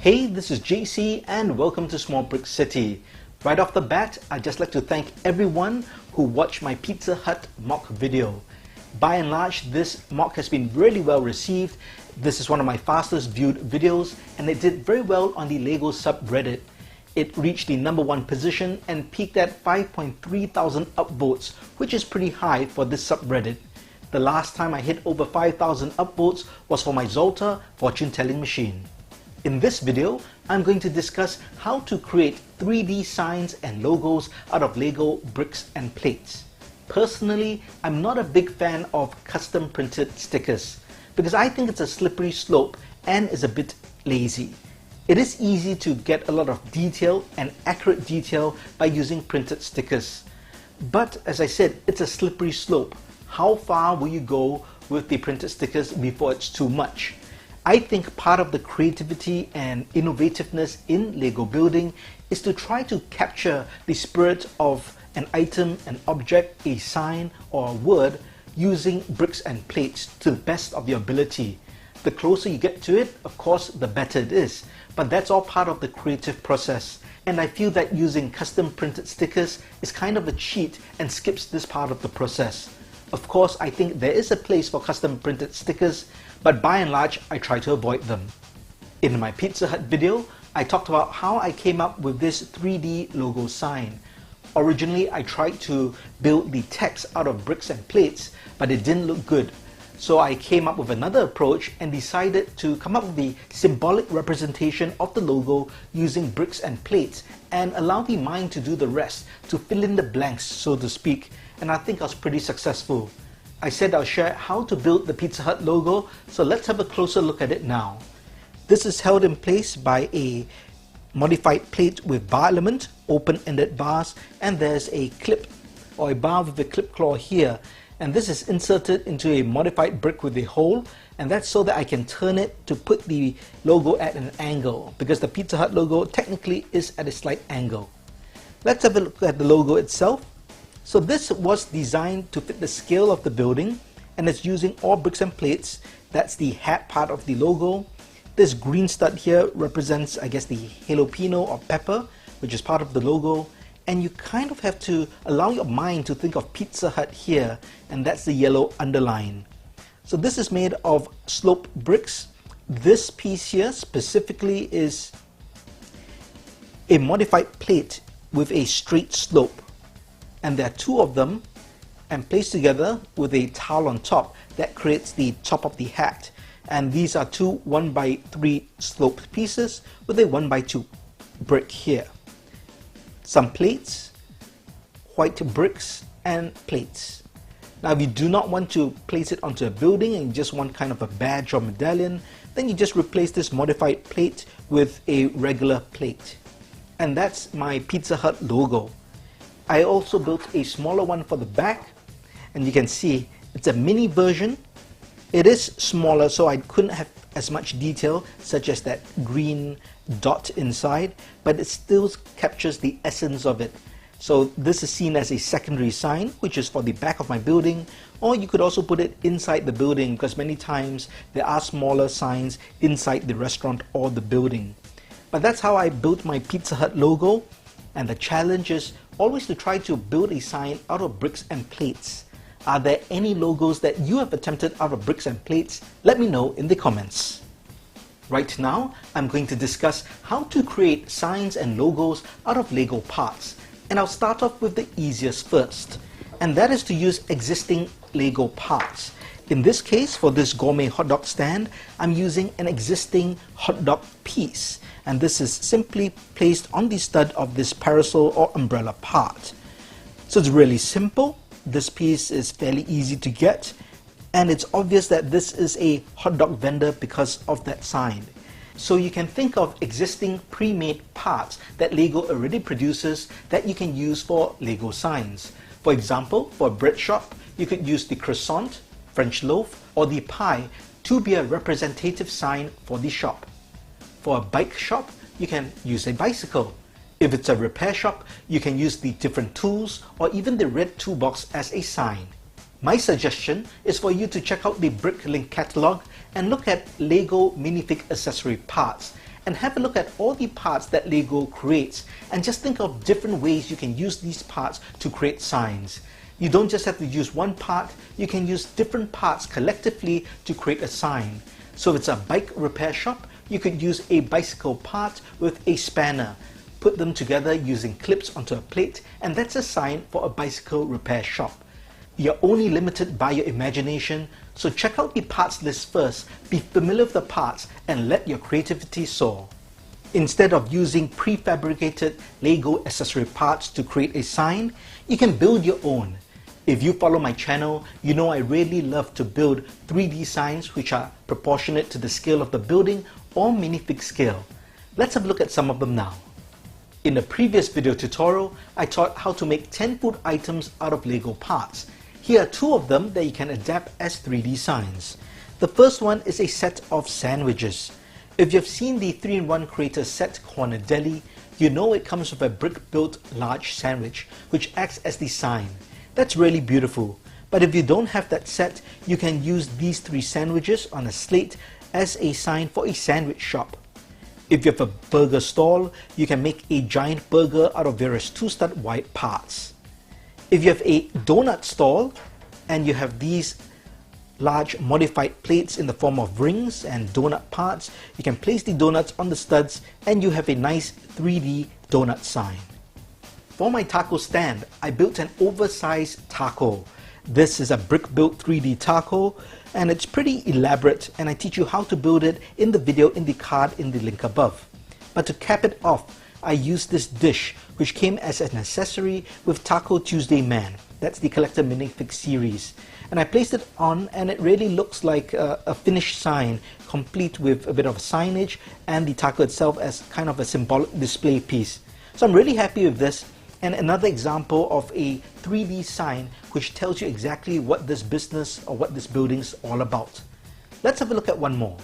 Hey, this is JC and welcome to Small Brick City. Right off the bat, I'd just like to thank everyone who watched my Pizza Hut mock video. By and large, this mock has been really well received. This is one of my fastest viewed videos and it did very well on the Lego subreddit. It reached the #1 position and peaked at 5.3 thousand upvotes, which is pretty high for this subreddit. The last time I hit over 5,000 upvotes was for my Zolta fortune telling machine. In this video, I'm going to discuss how to create 3D signs and logos out of Lego bricks and plates. Personally, I'm not a big fan of custom printed stickers because I think it's a slippery slope and is a bit lazy. It is easy to get a lot of detail and accurate detail by using printed stickers. But as I said, it's a slippery slope. How far will you go with the printed stickers before it's too much? I think part of the creativity and innovativeness in Lego building is to try to capture the spirit of an item, an object, a sign, or a word using bricks and plates to the best of your ability. The closer you get to it, of course, the better it is. But that's all part of the creative process. And I feel that using custom printed stickers is kind of a cheat and skips this part of the process. Of course, I think there is a place for custom printed stickers, but by and large, I try to avoid them. In my Pizza Hut video, I talked about how I came up with this 3D logo sign. Originally, I tried to build the text out of bricks and plates, but it didn't look good. So I came up with another approach and decided to come up with the symbolic representation of the logo using bricks and plates and allow the mind to do the rest, to fill in the blanks, so to speak. And I think I was pretty successful. I said I'll share how to build the Pizza Hut logo, so let's have a closer look at it now. This is held in place by a modified plate with bar element, open-ended bars, and there's a clip or a bar with a clip claw here. And this is inserted into a modified brick with a hole, and that's so that I can turn it to put the logo at an angle, because the Pizza Hut logo technically is at a slight angle. Let's have a look at the logo itself. So this was designed to fit the scale of the building, and it's using all bricks and plates. That's the hat part of the logo. This green stud here represents, I guess, the jalapeno or pepper, which is part of the logo. And you kind of have to allow your mind to think of Pizza Hut here, and that's the yellow underline. So this is made of sloped bricks. This piece here specifically is a modified plate with a straight slope. And there are two of them, and placed together with a towel on top that creates the top of the hat. And these are two 1x3 sloped pieces with a 1x2 brick here. Some plates, white bricks, and plates. Now if you do not want to place it onto a building and you just want kind of a badge or medallion, then you just replace this modified plate with a regular plate. And that's my Pizza Hut logo. I also built a smaller one for the back, and you can see it's a mini version. It is smaller, so I couldn't have as much detail, such as that green dot inside, but it still captures the essence of it. So this is seen as a secondary sign, which is for the back of my building, or you could also put it inside the building, because many times there are smaller signs inside the restaurant or the building. But that's how I built my Pizza Hut logo, and the challenge is always to try to build a sign out of bricks and plates. Are there any logos that you have attempted out of bricks and plates? Let me know in the comments. Right now, I'm going to discuss how to create signs and logos out of Lego parts. And I'll start off with the easiest first. And that is to use existing Lego parts. In this case, for this gourmet hot dog stand, I'm using an existing hot dog piece. And this is simply placed on the stud of this parasol or umbrella part. So it's really simple. This piece is fairly easy to get. And it's obvious that this is a hot dog vendor because of that sign. So you can think of existing pre-made parts that Lego already produces that you can use for Lego signs. For example, for a bread shop, you could use the croissant, French loaf, or the pie to be a representative sign for the shop. For a bike shop, you can use a bicycle. If it's a repair shop, you can use the different tools or even the red toolbox as a sign. My suggestion is for you to check out the Bricklink catalog and look at Lego minifig accessory parts and have a look at all the parts that Lego creates, and just think of different ways you can use these parts to create signs. You don't just have to use one part, you can use different parts collectively to create a sign. So if it's a bike repair shop, you could use a bicycle part with a spanner. Put them together using clips onto a plate, and that's a sign for a bicycle repair shop. You're only limited by your imagination, so check out the parts list first, be familiar with the parts, and let your creativity soar. Instead of using prefabricated Lego accessory parts to create a sign, you can build your own. If you follow my channel, you know I really love to build 3D signs which are proportionate to the scale of the building or minifig scale. Let's have a look at some of them now. In the previous video tutorial, I taught how to make 10 food items out of Lego parts. Here are 2 of them that you can adapt as 3D signs. The first one is a set of sandwiches. If you've seen the 3-in-1 Creator Set Corner Deli, you know it comes with a brick-built large sandwich, which acts as the sign. That's really beautiful. But if you don't have that set, you can use these 3 sandwiches on a slate as a sign for a sandwich shop. If you have a burger stall, you can make a giant burger out of various 2-stud wide parts. If you have a donut stall and you have these large modified plates in the form of rings and donut parts, you can place the donuts on the studs and you have a nice 3D donut sign. For my taco stand, I built an oversized taco. This is a brick-built 3D taco, and it's pretty elaborate, and I teach you how to build it in the video in the card in the link above. But to cap it off, I used this dish which came as an accessory with Taco Tuesday Man. That's the collector minifig series. And I placed it on, and it really looks like a finished sign, complete with a bit of signage and the taco itself as kind of a symbolic display piece. So I'm really happy with this. And another example of a 3D sign which tells you exactly what this business or what this building is all about. Let's have a look at one more.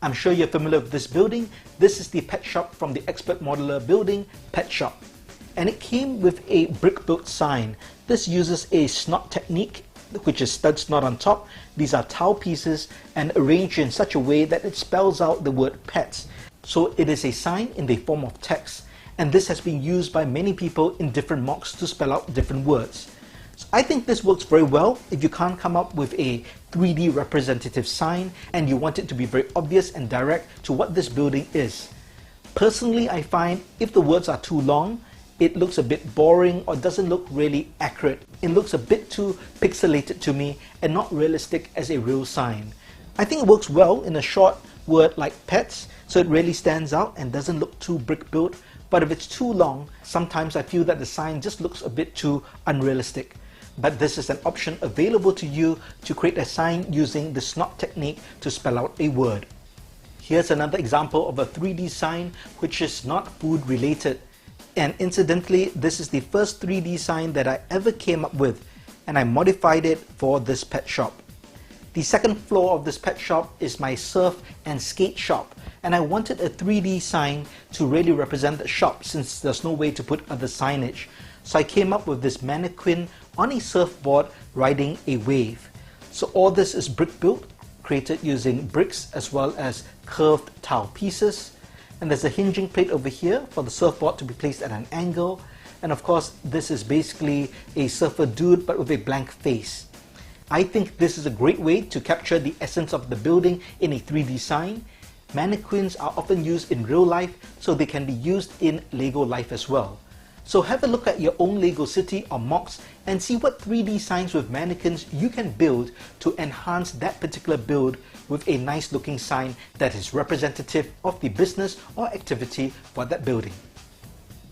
I'm sure you're familiar with this building. This is the pet shop from the Expert Modeler building, Pet Shop. And it came with a brick-built sign. This uses a snot technique, which is stud snot on top. These are towel pieces and arranged in such a way that it spells out the word pets. So it is a sign in the form of text. And this has been used by many people in different MOCs to spell out different words. So I think this works very well if you can't come up with a 3D representative sign and you want it to be very obvious and direct to what this building is. Personally, I find if the words are too long, it looks a bit boring or doesn't look really accurate. It looks a bit too pixelated to me and not realistic as a real sign. I think it works well in a short word like pets, so it really stands out and doesn't look too brick built. But if it's too long, sometimes I feel that the sign just looks a bit too unrealistic. But this is an option available to you to create a sign using the snot technique to spell out a word. Here's another example of a 3D sign which is not food related. And incidentally, this is the first 3D sign that I ever came up with, and I modified it for this pet shop. The second floor of this pet shop is my surf and skate shop, and I wanted a 3D sign to really represent the shop since there's no way to put other signage. So I came up with this mannequin on a surfboard riding a wave. So all this is brick built, created using bricks as well as curved tile pieces. And there's a hinging plate over here for the surfboard to be placed at an angle. And of course, this is basically a surfer dude but with a blank face. I think this is a great way to capture the essence of the building in a 3D sign. Mannequins are often used in real life, so they can be used in Lego life as well. So have a look at your own Lego city or MOCs and see what 3D signs with mannequins you can build to enhance that particular build with a nice looking sign that is representative of the business or activity for that building.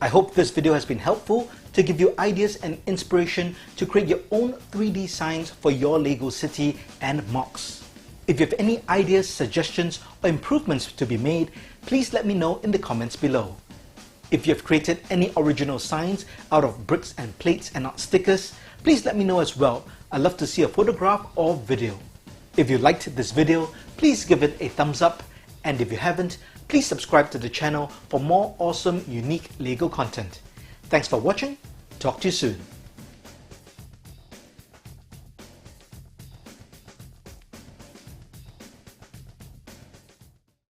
I hope this video has been helpful to give you ideas and inspiration to create your own 3D signs for your Lego city and MOCs. If you have any ideas, suggestions or improvements to be made, please let me know in the comments below. If you have created any original signs out of bricks and plates and not stickers, please let me know as well. I'd love to see a photograph or video. If you liked this video, please give it a thumbs up, and if you haven't, please subscribe to the channel for more awesome, unique Lego content. Thanks for watching. Talk to you soon.